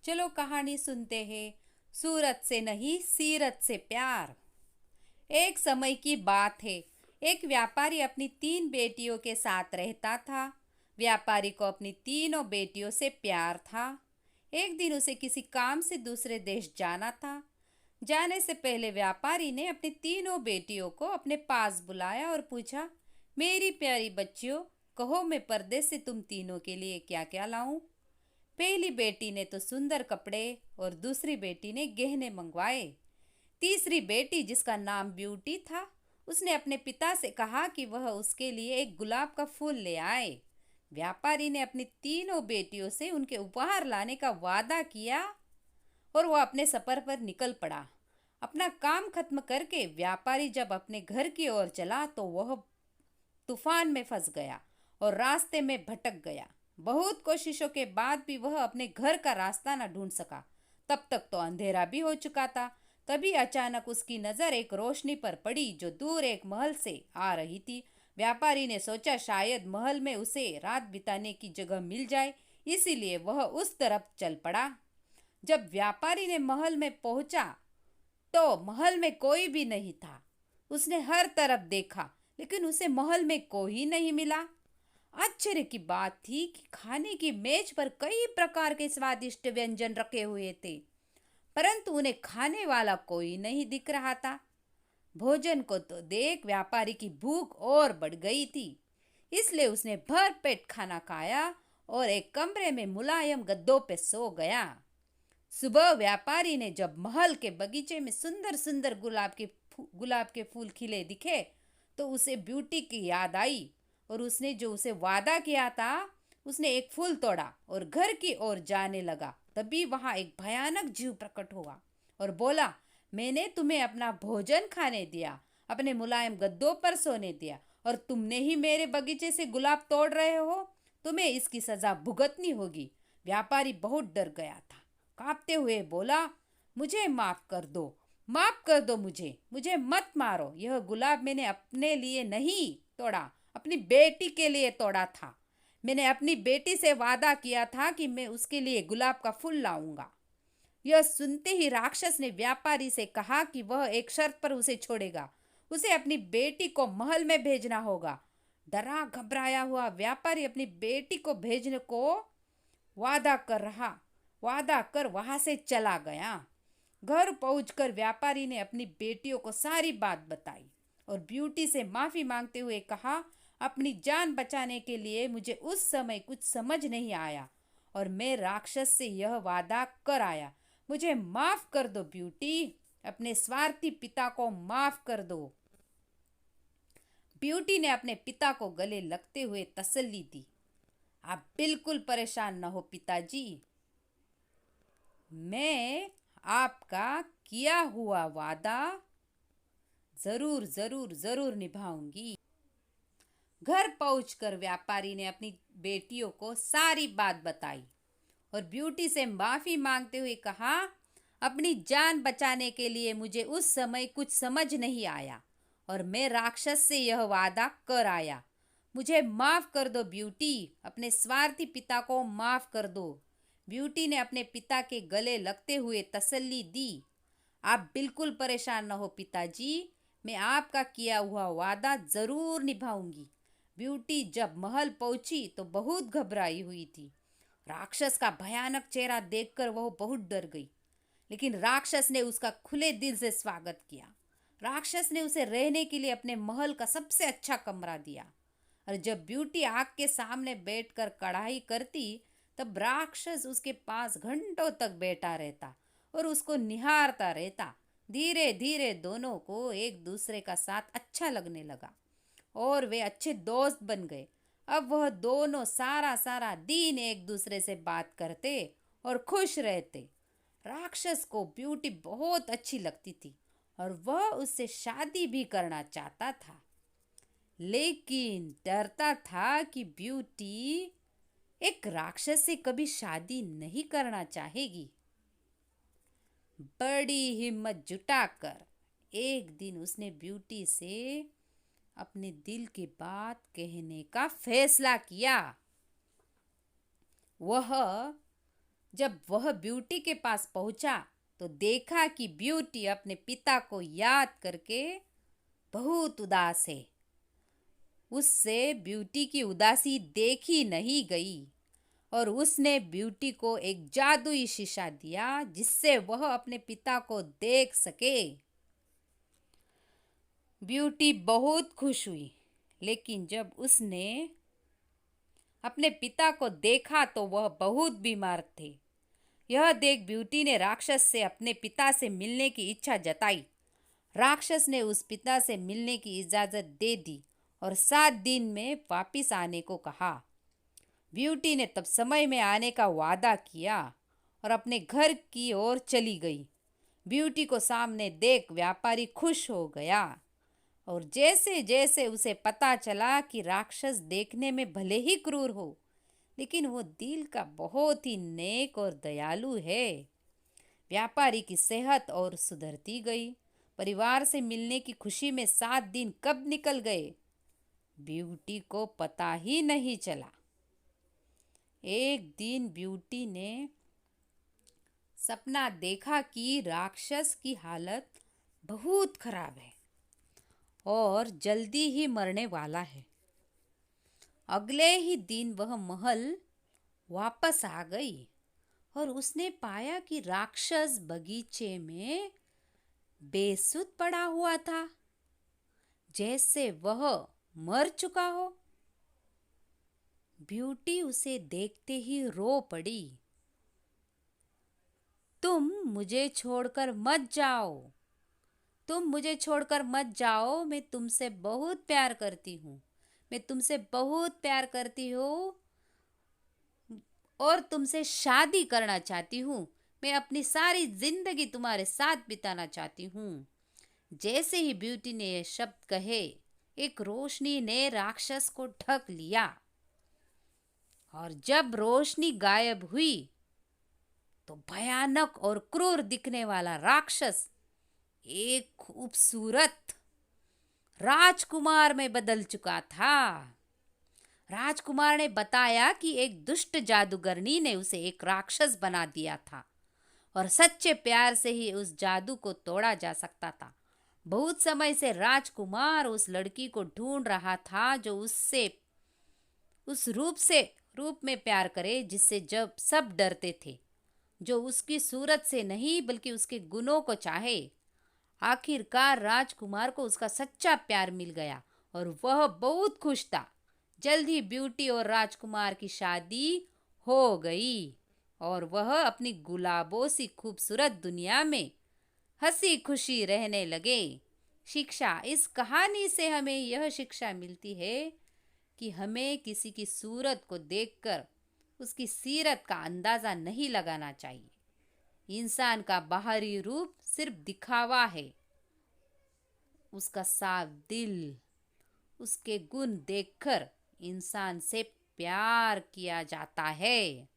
चलो कहानी सुनते हैं। सूरत से नहीं, सीरत से प्यार। एक समय की बात है। एक व्यापारी अपनी 3 बेटियों के साथ रहता था। व्यापारी को अपनी तीनों बेटियों से प्यार था। एक दिन उसे किसी काम से दूसरे देश जाना था। जाने से पहले व्यापारी ने अपनी तीनों बेटियों को अपने पास बुलाया और पूछा, मेरी प्यारी बच्चियों, कहो मैं परदेस से तुम तीनों के लिए क्या क्या लाऊं। पहली बेटी ने तो सुंदर कपड़े और दूसरी बेटी ने गहने मंगवाए। तीसरी बेटी, जिसका नाम ब्यूटी था, उसने अपने पिता से कहा कि वह उसके लिए एक गुलाब का फूल ले आए। व्यापारी ने अपनी तीनों बेटियों से उनके उपहार लाने का वादा किया और वह अपने सफर पर निकल पड़ा। अपना काम खत्म करके व्यापारी जब अपने घर की ओर चला तो वह तूफान में फंस गया और रास्ते में भटक गया। बहुत कोशिशों के बाद भी वह अपने घर का रास्ता न ढूंढ सका। तब तक तो अंधेरा भी हो चुका था। तभी अचानक उसकी नज़र एक रोशनी पर पड़ी जो दूर एक महल से आ रही थी। व्यापारी ने सोचा शायद महल में उसे रात बिताने की जगह मिल जाए, इसीलिए वह उस तरफ चल पड़ा। जब व्यापारी ने महल में पहुंचा तो महल में कोई भी नहीं था। उसने हर तरफ देखा, लेकिन उसे महल में कोई नहीं मिला। आश्चर्य की बात थी कि खाने की मेज पर कई प्रकार के स्वादिष्ट व्यंजन रखे हुए थे, परंतु उन्हें खाने वाला कोई नहीं दिख रहा था। भोजन को तो देख व्यापारी की भूख और बढ़ गई थी, इसलिए उसने भर पेट खाना खाया और एक कमरे में मुलायम गद्दों पे सो गया। सुबह व्यापारी ने जब महल के बगीचे में सुंदर सुंदर गुलाब के फूल खिले दिखे तो उसे ब्यूटी की याद आई और उसने जो उसे वादा किया था, उसने एक फूल तोड़ा और घर की ओर जाने लगा। तभी वहां एक भयानक जीव प्रकट हुआ और बोला, मैंने तुम्हें अपना भोजन खाने दिया, अपने मुलायम गद्दों पर सोने दिया, और तुमने ही मेरे बगीचे से गुलाब तोड़ रहे हो। तुम्हें इसकी सजा भुगतनी होगी। व्यापारी बहुत डर गया था। कांपते हुए बोला, मुझे माफ कर दो, माफ कर दो, मुझे मुझे मत मारो। यह गुलाब मैंने अपने लिए नहीं तोड़ा, अपनी बेटी के लिए तोड़ा था। मैंने अपनी बेटी से वादा किया था कि मैं उसके लिए गुलाब का फूल लाऊंगा। यह सुनते ही राक्षस ने व्यापारी से कहा कि वह एक शर्त पर उसे छोड़ेगा। उसे अपनी बेटी को महल में भेजना होगा। डरा घबराया हुआ व्यापारी अपनी बेटी को भेजने को वादा कर रहा वादा कर वहां से चला गया। घर पहुंचकर व्यापारी ने अपनी बेटियों को सारी बात बताई और ब्यूटी से माफी मांगते हुए कहा, अपनी जान बचाने के लिए मुझे उस समय कुछ समझ नहीं आया और मैं राक्षस से यह वादा कर आया। मुझे माफ कर दो ब्यूटी, अपने स्वार्थी पिता को माफ कर दो। ब्यूटी ने अपने पिता को गले लगते हुए तसल्ली दी। आप बिल्कुल परेशान न हो पिताजी, मैं आपका किया हुआ वादा जरूर जरूर जरूर निभाऊंगी। घर पहुंचकर व्यापारी ने अपनी बेटियों को सारी बात बताई और ब्यूटी से माफी मांगते हुए कहा, अपनी जान बचाने के लिए मुझे उस समय कुछ समझ नहीं आया और मैं राक्षस से यह वादा कर आया। मुझे माफ कर दो ब्यूटी, अपने स्वार्थी पिता को माफ कर दो। ब्यूटी ने अपने पिता के गले लगते हुए तसल्ली दी। आप बिल्कुल परेशान न हो पिताजी, मैं आपका किया हुआ वादा जरूर निभाऊंगी। ब्यूटी जब महल पहुंची तो बहुत घबराई हुई थी। राक्षस का भयानक चेहरा देखकर वह बहुत डर गई, लेकिन राक्षस ने उसका खुले दिल से स्वागत किया। राक्षस ने उसे रहने के लिए अपने महल का सबसे अच्छा कमरा दिया और जब ब्यूटी आग के सामने बैठकर कढ़ाई करती तब राक्षस उसके पास घंटों तक बैठा रहता और उसको निहारता रहता। धीरे धीरे दोनों को एक दूसरे का साथ अच्छा लगने लगा और वे अच्छे दोस्त बन गए। अब वह दोनों सारा सारा दिन एक दूसरे से बात करते और खुश रहते। राक्षस को ब्यूटी बहुत अच्छी लगती थी और वह उससे शादी भी करना चाहता था, लेकिन डरता था कि ब्यूटी एक राक्षस से कभी शादी नहीं करना चाहेगी। बड़ी हिम्मत जुटाकर एक दिन उसने ब्यूटी से अपने दिल की बात कहने का फैसला किया। वह जब वह ब्यूटी के पास पहुंचा तो देखा कि ब्यूटी अपने पिता को याद करके बहुत उदास है। उससे ब्यूटी की उदासी देखी नहीं गई और उसने ब्यूटी को एक जादुई शीशा दिया जिससे वह अपने पिता को देख सके। ब्यूटी बहुत खुश हुई, लेकिन जब उसने अपने पिता को देखा तो वह बहुत बीमार थे। यह देख ब्यूटी ने राक्षस से अपने पिता से मिलने की इच्छा जताई। राक्षस ने उस पिता से मिलने की इजाज़त दे दी और 7 दिन में वापिस आने को कहा। ब्यूटी ने तब समय में आने का वादा किया और अपने घर की ओर चली गई। ब्यूटी को सामने देख व्यापारी खुश हो गया और जैसे जैसे उसे पता चला कि राक्षस देखने में भले ही क्रूर हो, लेकिन वो दिल का बहुत ही नेक और दयालु है। व्यापारी की सेहत और सुधरती गई। परिवार से मिलने की खुशी में 7 दिन कब निकल गए, ब्यूटी को पता ही नहीं चला। एक दिन ब्यूटी ने सपना देखा कि राक्षस की हालत बहुत खराब है और जल्दी ही मरने वाला है। अगले ही दिन वह महल वापस आ गई और उसने पाया कि राक्षस बगीचे में बेसुध पड़ा हुआ था, जैसे वह मर चुका हो। ब्यूटी उसे देखते ही रो पड़ी। तुम मुझे छोड़कर मत जाओ, तुम मुझे छोड़कर मत जाओ, मैं तुमसे बहुत प्यार करती हूँ, मैं तुमसे बहुत प्यार करती हूँ और तुमसे शादी करना चाहती हूँ। मैं अपनी सारी जिंदगी तुम्हारे साथ बिताना चाहती हूँ। जैसे ही ब्यूटी ने ये शब्द कहे, एक रोशनी ने राक्षस को ढक लिया और जब रोशनी गायब हुई तो भयानक और क्रूर दिखने वाला राक्षस एक खूबसूरत राजकुमार में बदल चुका था। राजकुमार ने बताया कि एक दुष्ट जादूगरनी ने उसे एक राक्षस बना दिया था और सच्चे प्यार से ही उस जादू को तोड़ा जा सकता था। बहुत समय से राजकुमार उस लड़की को ढूंढ रहा था जो उससे उस रूप में प्यार करे जिससे जब सब डरते थे, जो उसकी सूरत से नहीं बल्कि उसके गुणों को चाहे। आखिरकार राजकुमार को उसका सच्चा प्यार मिल गया और वह बहुत खुश था। जल्द ही ब्यूटी और राजकुमार की शादी हो गई और वह अपनी गुलाबों सी खूबसूरत दुनिया में हंसी खुशी रहने लगे। शिक्षा, इस कहानी से हमें यह शिक्षा मिलती है कि हमें किसी की सूरत को देखकर उसकी सीरत का अंदाज़ा नहीं लगाना चाहिए। इंसान का बाहरी रूप सिर्फ दिखावा है, उसका साफ दिल, उसके गुण देखकर इंसान से प्यार किया जाता है।